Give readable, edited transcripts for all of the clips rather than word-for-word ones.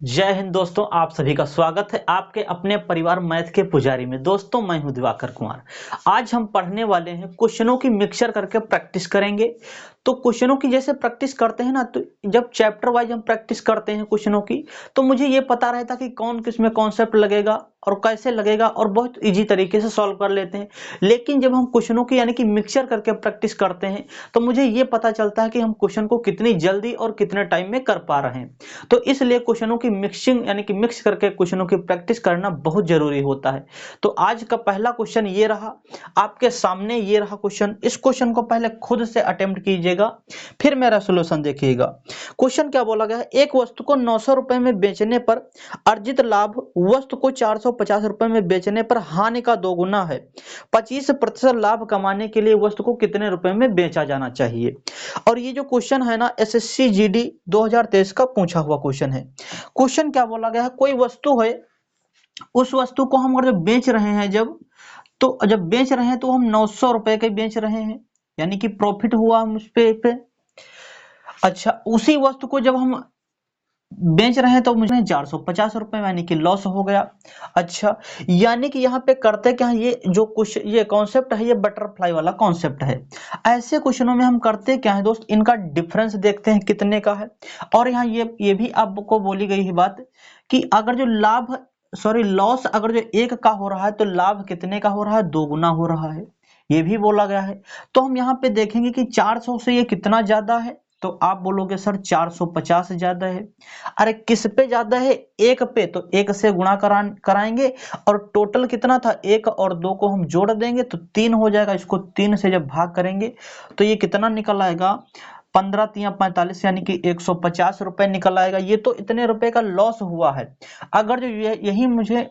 जय हिंद दोस्तों, आप सभी का स्वागत है आपके अपने परिवार मैथ के पुजारी में। दोस्तों, मैं हूं दिवाकर कुमार। आज हम पढ़ने वाले हैं, क्वेश्चनों की मिक्सचर करके प्रैक्टिस करेंगे। तो क्वेश्चनों की जैसे प्रैक्टिस करते हैं ना, तो जब चैप्टर वाइज हम प्रैक्टिस करते हैं क्वेश्चनों की, तो मुझे ये पता रहता कि कौन किस में कॉन्सेप्ट लगेगा और कैसे लगेगा, और बहुत इजी तरीके से सॉल्व कर लेते हैं। लेकिन जब हम क्वेश्चनों की यानी कि मिक्सचर करके प्रैक्टिस करते हैं, तो मुझे ये पता चलता है कि हम क्वेश्चन को कितनी जल्दी और कितने टाइम में कर पा रहे हैं। तो इसलिए क्वेश्चनों की मिक्सिंग यानी कि मिक्स करके क्वेश्चनों की प्रैक्टिस करना बहुत जरूरी होता है। तो आज का पहला क्वेश्चन ये रहा, आपके सामने ये रहा क्वेश्चन। इस क्वेश्चन को पहले खुद से अटेम्प्ट कीजिएगा, फिर मेरा सोल्यूशन देखिएगा। क्वेश्चन क्या बोला गया है, एक वस्तु को 900 रुपए में बेचने पर अर्जित लाभ वस्तु को 450 रुपए में बेचने पर हानि का दोगुना है। 25% लाभ कमाने के लिए वस्तु को कितने रुपए में बेचा जाना चाहिए। और ये जो क्वेश्चन है ना, एसएससी जीडी 2023 का पूछा हुआ क्वेश्चन है। क्वेश्चन क्या बोला गया है, कोई वस्तु है, उस वस्तु को हम अगर जब बेच रहे हैं, जब बेच रहे हैं तो हम 900 रुपए के बेच रहे हैं, यानी कि प्रॉफिट हुआ हम उस पे। अच्छा, उसी वस्तु को जब हम बेच रहे हैं तो मुझे 450 रुपए, यानी कि लॉस हो गया। अच्छा, यानी कि यहाँ पे करते क्या है, ये कॉन्सेप्ट है, ये बटरफ्लाई वाला कॉन्सेप्ट है। ऐसे क्वेश्चनों में हम करते क्या है दोस्त, इनका डिफरेंस देखते हैं कितने का है। और यहाँ ये भी आपको बोली गई है बात कि अगर जो लॉस अगर जो 1 का हो रहा है, तो लाभ कितने का हो रहा है, 2 गुना हो रहा है, ये भी बोला गया है। तो हम यहाँ पे देखेंगे कि 400 से ये कितना ज्यादा है, तो आप बोलोगे सर 450 ज्यादा है। अरे किस पे ज्यादा है, 1 पे, तो 1 से गुणा कराएंगे, और टोटल कितना था, 1 और 2 को हम जोड़ देंगे तो 3 हो जाएगा। इसको 3 से जब भाग करेंगे तो ये कितना निकल आएगा, 15 3 45, यानी कि 150 रुपए निकल आएगा। ये तो इतने रुपए का लॉस हुआ है। अगर जो यही मुझे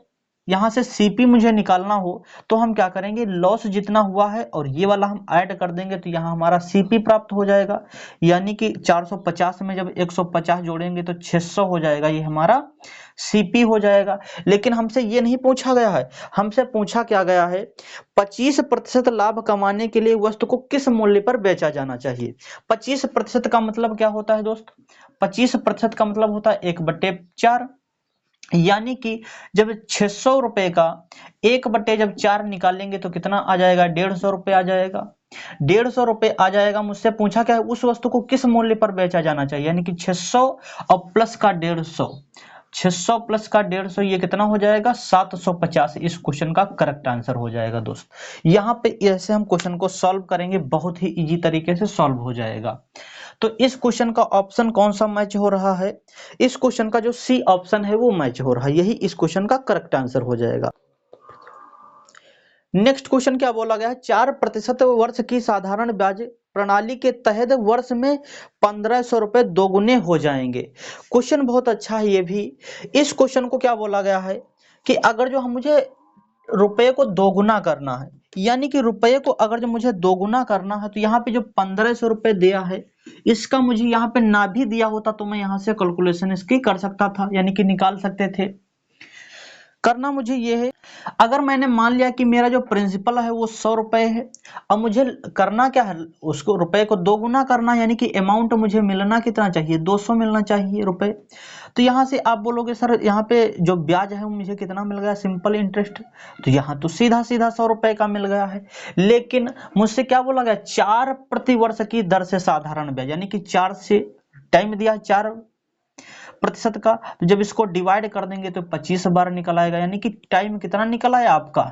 यहाँ से सीपी मुझे निकालना हो, तो हम क्या करेंगे, लॉस जितना हुआ है और ये वाला हम ऐड कर देंगे, तो यहाँ हमारा सीपी प्राप्त हो जाएगा। यानी कि 450 में जब 150 जोड़ेंगे तो 600 हो जाएगा, ये हमारा सीपी हो जाएगा। लेकिन हमसे ये नहीं पूछा गया है, हमसे पूछा क्या गया है, 25% लाभ कमाने के लिए वस्तु को किस मूल्य पर बेचा जाना चाहिए। 25% का मतलब क्या होता है दोस्त, 25% का मतलब होता है 1/4, यानी कि जब 600 रुपए का 1/4 निकालेंगे तो कितना आ जाएगा, 150 रुपए आ जाएगा। 150 रुपए आ जाएगा। मुझसे पूछा क्या है, उस वस्तु को किस मूल्य पर बेचा जाना चाहिए, यानी कि 600 और प्लस का 150, 600 प्लस का 150, ये कितना हो जाएगा, 750। इस क्वेश्चन का करेक्ट आंसर हो जाएगा दोस्त। यहाँ पे ऐसे हम क्वेश्चन को सॉल्व करेंगे, बहुत ही इजी तरीके से सॉल्व हो जाएगा। तो इस क्वेश्चन का ऑप्शन कौन सा मैच हो रहा है, इस क्वेश्चन का जो सी ऑप्शन है वो मैच हो रहा है, यही इस क्वेश्चन का करेक्ट आंसर हो जाएगा। नेक्स्ट क्वेश्चन क्या बोला गया है, 4% वर्ष की साधारण ब्याज प्रणाली के तहत वर्ष में 1500 रुपए दोगुने हो जाएंगे। क्वेश्चन बहुत अच्छा है ये भी। इस क्वेश्चन को क्या बोला गया है कि अगर जो हम मुझे रुपए को दोगुना करना है, यानी कि रुपए को अगर जो मुझे दोगुना करना है, तो यहाँ पे जो 1500 रुपए दिया है, इसका मुझे यहाँ पे ना भी दिया होता तो मैं यहाँ से कैलकुलेशन इसकी कर सकता था, यानी कि निकाल सकते थे। करना मुझे ये है, अगर मैंने मान लिया कि मेरा जो प्रिंसिपल है वो 100 रुपए है, अब मुझे करना क्या है, उसको रुपए को दोगुना करना, यानी कि अमाउंट मुझे मिलना कितना चाहिए, 200 मिलना चाहिए रुपए। तो यहाँ से आप बोलोगे सर यहाँ पे जो ब्याज है वो मुझे कितना मिल गया, सिंपल इंटरेस्ट, तो यहाँ तो सीधा सीधा 100 रुपए का मिल गया है। लेकिन मुझसे क्या बोला गया, 4 प्रति वर्ष की दर से साधारण ब्याज, यानी कि 4 से टाइम दिया 4% का, तो जब इसको डिवाइड कर देंगे तो 25 बार निकल आएगा, यानी कि टाइम कितना निकल आया आपका,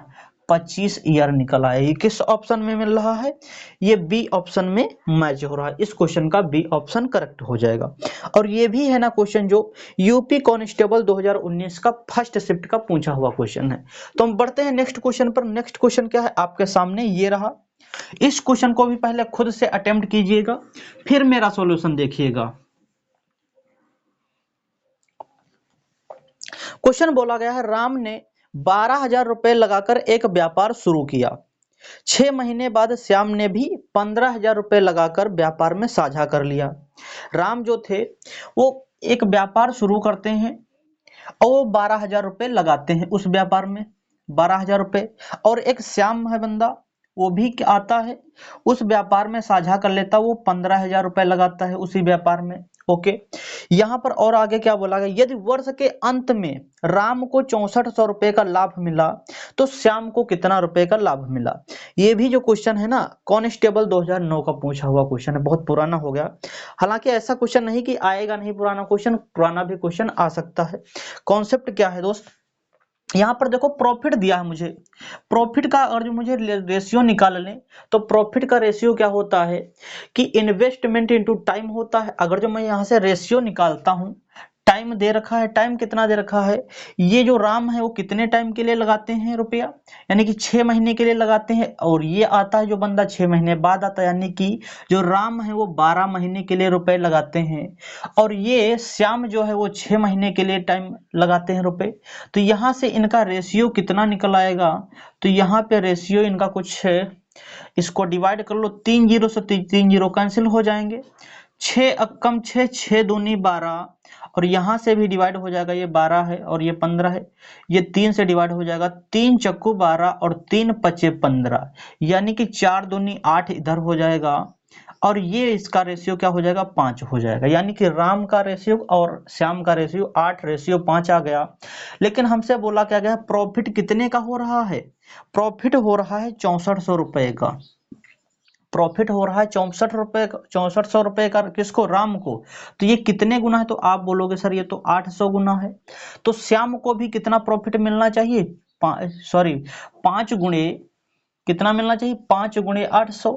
25 ईयर निकल आया। ये किस ऑप्शन में मिल रहा है, ये बी ऑप्शन में मैच हो रहा है। इस क्वेश्चन का बी ऑप्शन करेक्ट हो जाएगा। और ये भी है ना क्वेश्चन जो यूपी कांस्टेबल 2019 का फर्स्ट शिफ्ट का पूछा हुआ क्वेश्चन है। तो हम बढ़ते हैं नेक्स्ट क्वेश्चन पर। नेक्स्ट क्वेश्चन क्या है, आपके सामने ये रहा। इस क्वेश्चन को भी पहले खुद से अटेम्प्ट कीजिएगा, फिर मेरा सॉल्यूशन देखिएगा। क्वेश्चन बोला गया है, राम ने 12,000 रुपए लगाकर एक व्यापार शुरू किया। 6 महीने बाद श्याम ने भी 15,000 रुपए लगाकर व्यापार में साझा कर लिया। राम जो थे वो एक व्यापार शुरू करते हैं और वो 12,000 रुपए लगाते हैं उस व्यापार में, 12,000 रुपए। और एक श्याम है बंदा, वो भी आता है उस व्यापार में साझा कर लेता, वो 15,000 रुपए लगाता है उसी व्यापार में, ओके, यहां पर और आगे क्या बोला गया, यदि वर्ष के अंत में राम को 6400 रुपए का लाभ मिला तो श्याम को कितना रुपए का लाभ मिला। ये भी जो क्वेश्चन है ना, कांस्टेबल 2009 का पूछा हुआ क्वेश्चन है, बहुत पुराना हो गया। हालांकि ऐसा क्वेश्चन नहीं कि आएगा नहीं पुराना क्वेश्चन, पुराना भी क्वेश्चन आ सकता है। कॉन्सेप्ट क्या है दोस्त, यहाँ पर देखो प्रॉफिट दिया है मुझे, प्रॉफिट का अगर जो मुझे रेशियो निकाल लें तो प्रॉफिट का रेशियो क्या होता है कि इन्वेस्टमेंट इनटू टाइम होता है। अगर जो मैं यहाँ से रेशियो निकालता हूँ, टाइम दे रखा है, टाइम कितना दे रखा है, ये जो राम है वो कितने टाइम के लिए लगाते हैं रुपया, यानी कि 6 महीने के लिए लगाते हैं, और ये आता है जो बंदा 6 महीने बाद आता है, यानी कि जो राम है वो 12 महीने के लिए रुपए लगाते हैं, और ये श्याम जो है वो 6 महीने के लिए टाइम लगाते हैं रुपए। तो यहाँ से इनका रेशियो कितना निकल आएगा, तो यहाँ पे रेशियो इनका कुछ है, इसको डिवाइड कर लो, 3 जीरो से 3 जीरो कैंसिल हो जाएंगे, 6 अक्कम 6, 6 दूनी 12, और यहां से भी डिवाइड हो जाएगा, ये 12 है और ये 15 है, ये 3 से डिवाइड हो जाएगा, 3 चक्कू 12 और 3 पचे 15, यानी कि 4 दूनी 8 इधर हो जाएगा, और ये इसका रेशियो क्या हो जाएगा, 5 हो जाएगा, यानी कि राम का रेशियो और श्याम का रेशियो 8:5 आ गया। लेकिन हमसे बोला क्या गया, प्रॉफिट कितने का हो रहा है, प्रॉफिट हो रहा है 6400 रुपए का, प्रॉफिट हो रहा है 6400 रुपए का, किसको, राम को। तो ये कितने गुना है, तो आप बोलोगे सर ये तो 800 गुना है। तो श्याम को भी कितना प्रॉफिट मिलना चाहिए, 5 गुणे कितना मिलना चाहिए, 5 गुणे 800,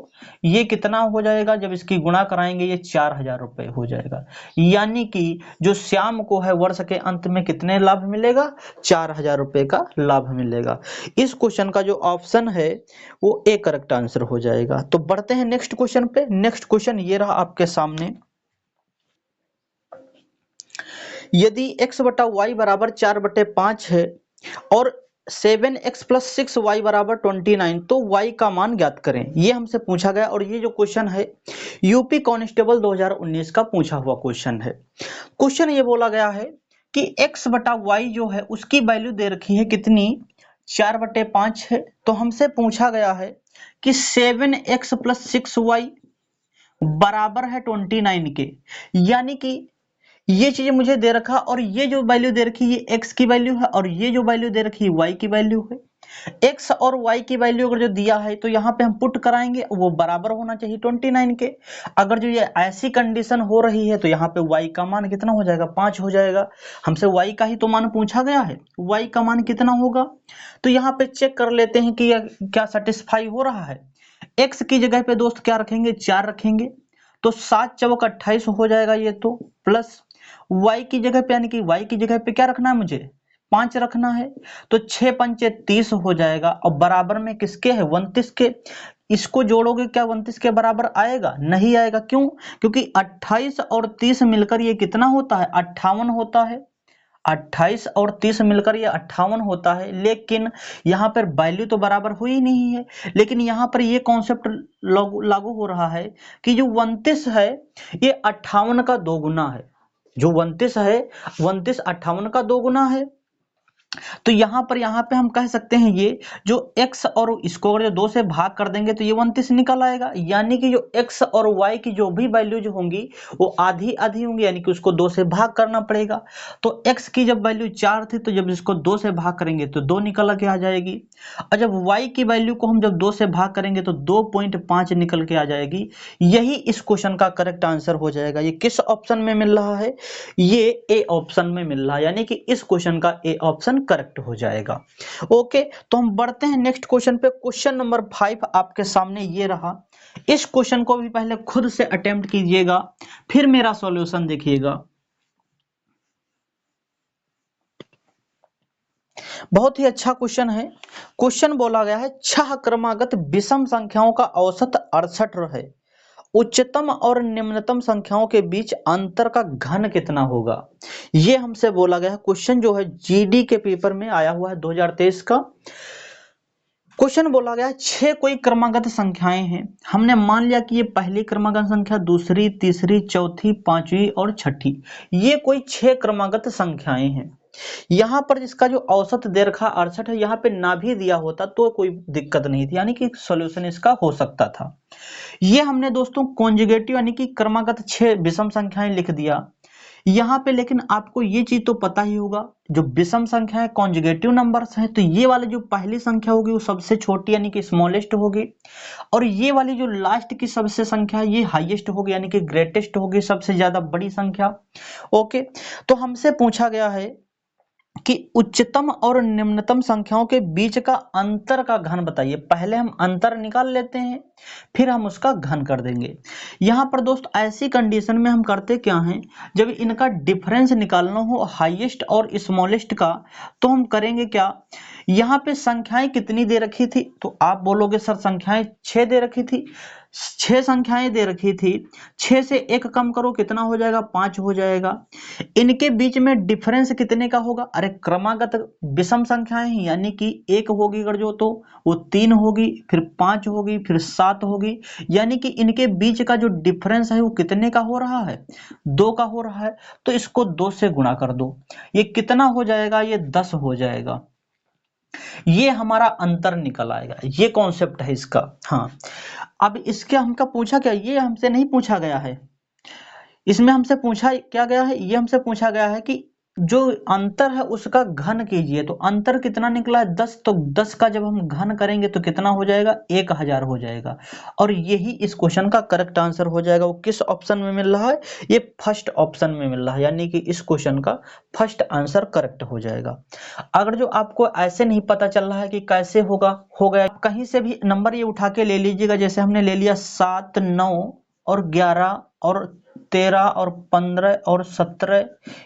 ये कितना हो जाएगा, जब इसकी गुणा कराएंगे ये 4000 रुपए हो जाएगा, यानी कि जो श्याम को है वर्ष के अंत में कितने लाभ मिलेगा, 4000 रुपए का लाभ मिलेगा। इस क्वेश्चन का जो ऑप्शन है वो ए करेक्ट आंसर हो जाएगा। तो बढ़ते हैं नेक्स्ट क्वेश्चन पे। नेक्स्ट क्वेश्चन ये रहा आपके सामने, यदि x बटा वाई बराबर 4/5 है और 7x प्लस 6y बराबर 29, तो y का मान ज्ञात करें, ये हमसे पूछा गया। और ये जो क्वेश्चन है यूपी कांस्टेबल 2019 का पूछा हुआ क्वेश्चन है। क्वेश्चन ये बोला गया है कि x बटा वाई जो है उसकी वैल्यू दे रखी है कितनी, 4/5 है। तो हमसे पूछा गया है कि 7x प्लस 6y बराबर है 29 के, यानी कि ये चीजें मुझे दे रखा, और ये जो वैल्यू दे रखी ये x की वैल्यू है, और ये जो वैल्यू दे रखी है y की वैल्यू है। x और y की वैल्यू अगर जो दिया है तो यहाँ पे हम पुट कराएंगे, वो बराबर होना चाहिए 29 के। अगर जो ये ऐसी कंडीशन हो रही है तो यहाँ पे y का मान कितना हो जाएगा, 5 हो जाएगा। हमसे y का ही तो मान पूछा गया है, y का मान कितना होगा, तो यहाँ पे चेक कर लेते हैं कि क्या सेटिस्फाई हो रहा है। x की जगह पे दोस्त क्या रखेंगे, 4 रखेंगे, तो 7 चौक 28 हो जाएगा ये तो, प्लस y की जगह पे, यानी कि y की जगह पे क्या रखना है मुझे, 5 रखना है, तो 6 पंचे 30 हो जाएगा, और बराबर में किसके है, 29 के। इसको जोड़ोगे क्या 29 के बराबर आएगा, नहीं आएगा, क्यों, क्योंकि 28 और 30 मिलकर ये कितना होता है, 58 होता है। 28 और 30 मिलकर ये 58 होता है, लेकिन यहाँ पर वैल्यू तो बराबर हुई नहीं है। लेकिन यहाँ पर ये कॉन्सेप्ट लागू हो रहा है कि जो 29 है ये 58 का 2 गुना है, जो 29 है 29 58 का 2 गुना है। तो यहाँ पे हम कह सकते हैं ये जो x और इसको अगर 2 से भाग कर देंगे तो ये 29 निकल आएगा, यानी कि जो x और y की जो भी वैल्यूज होंगी वो आधी आधी होंगी, यानी कि उसको 2 से भाग करना पड़ेगा। तो x की जब वैल्यू 4 थी तो जब इसको 2 से भाग करेंगे तो 2 निकल के आ जाएगी, और जब y की वैल्यू को हम जब 2 से भाग करेंगे तो 2.5 निकल के आ जाएगी। यही इस क्वेश्चन का करेक्ट आंसर हो जाएगा। ये किस ऑप्शन में मिल रहा है, ये ए ऑप्शन में मिल रहा है, यानी कि इस क्वेश्चन का ए ऑप्शन करेक्ट हो जाएगा। ओके, तो हम बढ़ते हैं नेक्स्ट क्वेश्चन पे। क्वेश्चन नंबर 5 आपके सामने ये रहा। इस क्वेश्चन को भी पहले खुद से अटेम्प्ट कीजिएगा, फिर मेरा सॉल्यूशन देखिएगा। बहुत ही अच्छा क्वेश्चन है। क्वेश्चन बोला गया है 6 क्रमागत विषम संख्याओं का औसत 68 है, उच्चतम और निम्नतम संख्याओं के बीच अंतर का घन कितना होगा। ये हमसे बोला गया है। क्वेश्चन जो है जीडी के पेपर में आया हुआ है 2023 का। क्वेश्चन बोला गया है 6 कोई क्रमागत संख्याएं हैं, हमने मान लिया कि ये पहली क्रमागत संख्या, दूसरी, तीसरी, चौथी, पांचवी और छठी, ये कोई 6 क्रमागत संख्याएं हैं। यहाँ पर जिसका जो औसत दे रखा 68 है, यहाँ पे ना भी दिया होता तो कोई दिक्कत नहीं थी, यानी कि सॉल्यूशन इसका हो सकता था। ये हमने दोस्तों कॉन्जुगेटिव यानी कि क्रमागत 6 विषम संख्याएं लिख दिया यहाँ पे। लेकिन आपको ये चीज तो पता ही होगा, जो विषम संख्या है कॉन्जुगेटिव नंबर्स हैं, तो ये वाली जो पहली संख्या होगी वो सबसे छोटी यानी कि स्मॉलेस्ट होगी, और ये वाली जो लास्ट की सबसे संख्या है ये हाईएस्ट होगी यानी कि ग्रेटेस्ट होगी, सबसे ज्यादा बड़ी संख्या। ओके, तो हमसे पूछा गया है कि उच्चतम और निम्नतम संख्याओं के बीच का अंतर का घन बताइए। पहले हम अंतर निकाल लेते हैं, फिर हम उसका घन कर देंगे। यहाँ पर दोस्त ऐसी कंडीशन में हम करते क्या हैं, जब इनका डिफरेंस निकालना हो हाईएस्ट और स्मॉलेस्ट का, तो हम करेंगे क्या, यहाँ पे संख्याएं कितनी दे रखी थी, तो आप बोलोगे सर संख्याएं 6 दे रखी थी। 6 संख्याएं दे रखी थी, 6 से 1 कम करो कितना हो जाएगा, 5 हो जाएगा। इनके बीच में डिफरेंस कितने का होगा, अरे क्रमागत विषम संख्याएं हैं, यानी कि 1 होगी अगर जो तो वो 3 होगी, फिर 5 होगी, फिर 7 होगी, यानी कि इनके बीच का जो डिफरेंस है वो कितने का हो रहा है, 2 का हो रहा है। तो इसको 2 से गुणा कर दो, ये कितना हो जाएगा, ये 10 हो जाएगा। ये हमारा अंतर निकल आएगा, ये कॉन्सेप्ट है इसका। हाँ, अब इसके हमका पूछा क्या, ये हमसे नहीं पूछा गया है, इसमें हमसे पूछा क्या गया है, ये हमसे पूछा गया है कि जो अंतर है उसका घन कीजिए। तो अंतर कितना निकला है, 10, तो 10 का जब हम घन करेंगे तो कितना हो जाएगा, 1000 हो जाएगा। और यही इस क्वेश्चन का करेक्ट आंसर हो जाएगा। वो किस ऑप्शन में मिल रहा है, ये फर्स्ट ऑप्शन में मिल रहा है, यानी कि इस क्वेश्चन का फर्स्ट आंसर करेक्ट हो जाएगा। अगर जो आपको ऐसे नहीं पता चल रहा है कि कैसे होगा, हो गया, कहीं से भी नंबर ये उठा के ले लीजिएगा। जैसे हमने ले लिया 7, 9 और 11 और 13 और 15 और 17,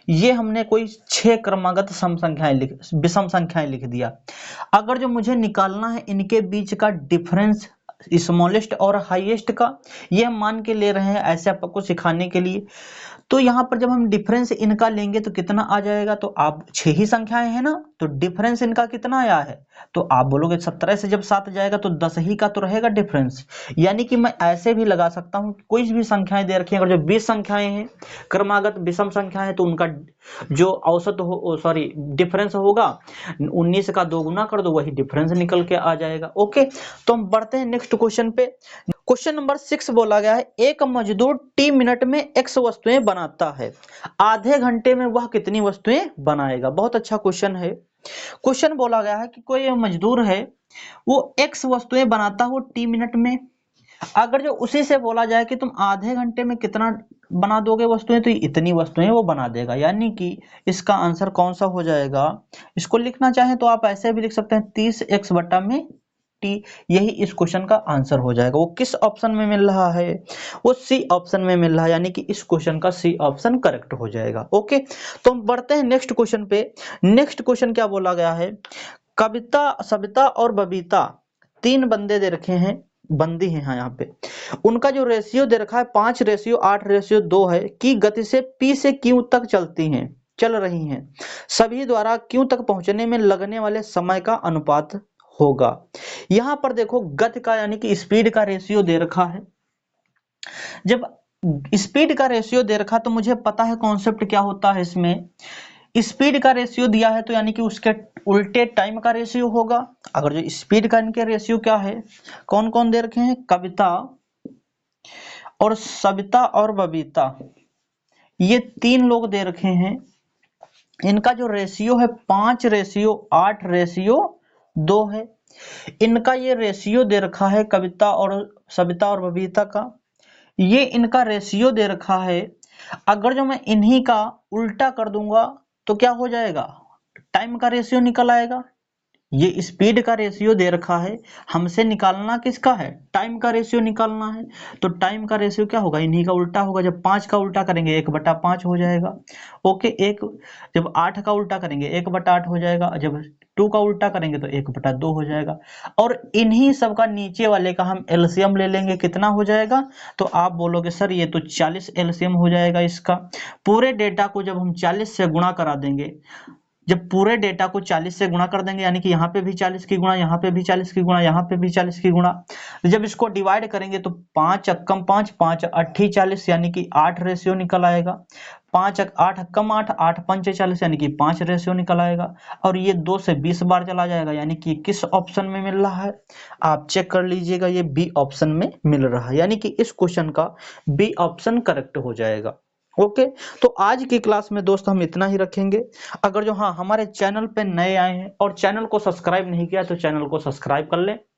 ये हमने कोई 6 क्रमागत सम संख्याएं विषम संख्याएं लिख दिया। अगर जो मुझे निकालना है इनके बीच का डिफरेंस स्मॉलेस्ट और हाईएस्ट का, ये हम मान के ले रहे हैं ऐसे आपको सिखाने के लिए। तो यहाँ पर जब हम डिफरेंस इनका लेंगे तो कितना आ जाएगा, तो आप 6 ही संख्याएं हैं ना, तो डिफरेंस इनका कितना आया है, तो आप बोलोगे 17 से जब 7 जाएगा तो 10 ही का तो रहेगा डिफरेंस। यानी कि मैं ऐसे भी लगा सकता हूँ, कोई भी संख्याएं दे रखी हैं, अगर जो 20 संख्याएं हैं क्रमागत विषम संख्या है, तो उनका जो औसत हो सॉरी डिफरेंस होगा 19 का 2 गुना कर दो, वही डिफरेंस निकल के आ जाएगा। ओके, तो हम बढ़ते हैं नेक्स्ट क्वेश्चन पे। क्वेश्चन नंबर 6 बोला गया है, एक मजदूर टी मिनट में x वस्तुएं बनाता है, आधे घंटे में वह कितनी वस्तुएं बनाएगा। बहुत अच्छा क्वेश्चन है। क्वेश्चन बोला गया है कि कोई मजदूर है, वो x वस्तुएं बनाता हो टी मिनट में। अगर जो उसी से बोला जाए कि तुम आधे घंटे में कितना बना दोगे वस्तुएं, तो इतनी वस्तुएं वो बना देगा, यानी कि इसका आंसर कौन सा हो जाएगा। इसको लिखना चाहें तो आप ऐसे भी लिख सकते हैं 30x बटा में टी, यही इस क्वेश्चन का आंसर हो जाएगा। वो किस ऑप्शन में मिल रहा है, वो सी ऑप्शन में मिल रहा है, यानी कि इस क्वेश्चन का सी ऑप्शन करेक्ट हो जाएगा। ओके, तो हम बढ़ते हैं नेक्स्ट क्वेश्चन पे। नेक्स्ट क्वेश्चन क्या बोला गया है, कविता, सविता और बबीता 3 बंदे दे रखे हैं, बंदी हैं यहाँ पे। उनका जो रेशियो दे रखा है 5:8:2 है, की गति से P से Q तक चल रही हैं, सभी द्वारा Q तक पहुंचने में लगने वाले समय का अनुपात होगा। यहाँ पर देखो गति का यानी कि स्पीड का रेशियो दे रखा है। जब स्पीड का रेशियो दे रखा तो मुझे पता है कॉन्सेप्ट क्या होता है इसमें। स्पीड का रेशियो दिया है तो यानी कि उसके उल्टे टाइम का रेशियो होगा। अगर जो स्पीड का इनके रेशियो क्या है, कौन कौन दे रखे हैं, कविता और सविता और बबीता, ये 3 लोग दे रखे हैं। इनका जो रेशियो है 5:8:2 है। इनका ये रेशियो दे रखा है कविता और सविता और बबीता का, ये इनका रेशियो दे रखा है। अगर जो मैं इन्हीं का उल्टा कर दूंगा तो क्या हो जाएगा, टाइम का रेशियो निकल आएगा। ये स्पीड का रेशियो दे रखा है, हमसे निकालना किसका है, टाइम का रेशियो निकालना है। तो टाइम का रेशियो क्या होगा, इन्हीं का उल्टा होगा। जब 5 का उल्टा करेंगे 1/5 हो जाएगा। ओके, जब 8 का उल्टा करेंगे 1/8 हो जाएगा। जब 2 का उल्टा करेंगे तो 1/2 हो जाएगा। और इन्हीं सब का नीचे वाले का हम एलसीएम ले लेंगे, कितना हो जाएगा, तो आप बोलोगे सर ये तो 40 एलसीएम हो जाएगा इसका। पूरे डेटा को जब हम 40 से गुणा करा देंगे जब पूरे डेटा को 40 से गुणा कर देंगे, यानी कि यहाँ पे भी 40 की गुणा, यहाँ पे भी 40 की गुणा, यहाँ पे भी 40 की गुणा, जब इसको डिवाइड करेंगे तो 5 अक्कम 5, 5 अट्ठी 40, यानी कि 8 रेशियो निकल आएगा। 8 अक्कम 8, 8 पंचे 40, यानी कि 5 रेशियो निकल आएगा। और ये 2 से 20 बार चला जाएगा, यानी कि किस ऑप्शन में मिल रहा है, आप चेक कर लीजिएगा, ये बी ऑप्शन में मिल रहा है, यानी कि इस क्वेश्चन का बी ऑप्शन करेक्ट हो जाएगा। ओके, तो आज की क्लास में दोस्त हम इतना ही रखेंगे। अगर जो हमारे चैनल पे नए आए हैं और चैनल को सब्सक्राइब नहीं किया तो चैनल को सब्सक्राइब कर लें।